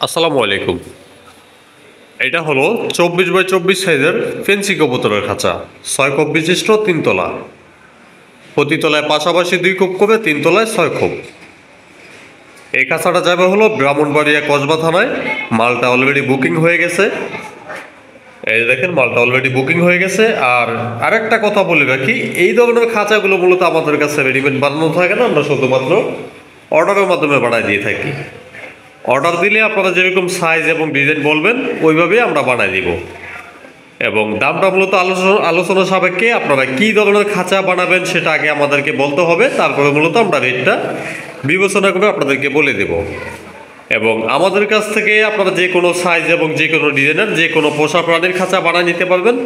আসসালামু আলাইকুম। এটা হলো 24x24 সাইজের ফেন্সি কবুতরের খাঁচা, 6 খোপ বিশিষ্ট 3 তলা। প্রতি তলায় পাশাপাশি 2 খোপ করে 3 তলায় 6 খোপ। এই খাঁচাটা যাবে হলো ব্রাহ্মণবাড়িয়া কসবা থানায়। মালটা অলরেডি বুকিং হয়ে গেছে। এই দেখেন মালটা অলরেডি বুকিং হয়ে গেছে। আর আরেকটা কথা বলে রাখি, এই ধরনের খাঁচাগুলো মূলত আমাদের কাছে রেডিমেড বানানো থাকে না, আমরা শুধুমাত্র অর্ডারের মাধ্যমে বানায় দিয়ে থাকি। অর্ডার দিলে আপনারা যেরকম সাইজ এবং ডিজাইন বলবেন ওইভাবেই আমরা বানাই দিব। এবং দামটা মূলত আলোচনা সাপেক্ষে আপনারা কী ধরনের খাঁচা বানাবেন সেটা আগে আমাদেরকে বলতে হবে, তারপরে মূলত আমরা রেটটা বিবেচনা করে আপনাদেরকে বলে দেব। এবং আমাদের কাছ থেকে আপনারা যে কোনো সাইজ এবং যে কোনো ডিজাইনের যে কোনো পোষা প্রাণীর খাঁচা বানিয়ে নিতে পারবেন।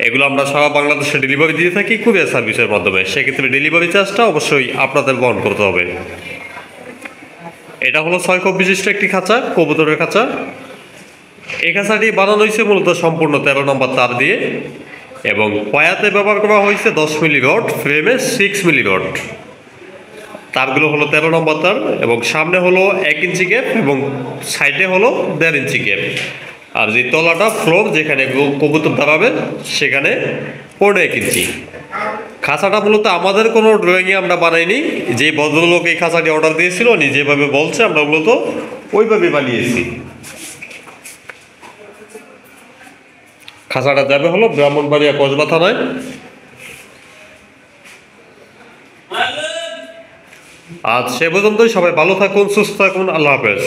এগুলো আমরা সারা বাংলাদেশে ডেলিভারি দিয়ে থাকি কুরিয়ার সার্ভিসের মাধ্যমে। সেক্ষেত্রে ডেলিভারি চার্জটা অবশ্যই আপনাদের বহন করতে হবে। এটা হলো 6 খোপ বিশিষ্ট একটি খাঁচা, কবুতরের খাঁচা। এই খাঁচাটি বানানো হয়েছে মূলত সম্পূর্ণ 13 নম্বর তার দিয়ে, এবং পয়াতে ব্যবহার করা হয়েছে 10 মিলি রড, ফ্রেমে 6 মিলি রড। তারগুলো হলো 13 নম্বর তার, এবং সামনে হলো 1 ইঞ্চি গ্যাপ এবং সাইডে হলো 1.5 ইঞ্চি গ্যাপ। আর যে তলাটা ফ্লোর যেখানে কবুতর দাঁড়াবে সেখানে 1.5 ইঞ্চি। খাঁচাটা মূলত আমাদের কোনো ড্রয়িংয়ে আমরা বানাইনি। যে ভদ্রলোক এই খাঁচাটি অর্ডার দিয়েছিল উনি যেভাবে বলছে আমরা মূলত ওইভাবে বানিয়েছি। খাঁচাটা যাবে হলো ব্রাহ্মণবাড়িয়া কসবা থানায়। আজ সে পর্যন্তই। সবাই ভালো থাকুন, সুস্থ থাকুন। আল্লাহ হাফেজ।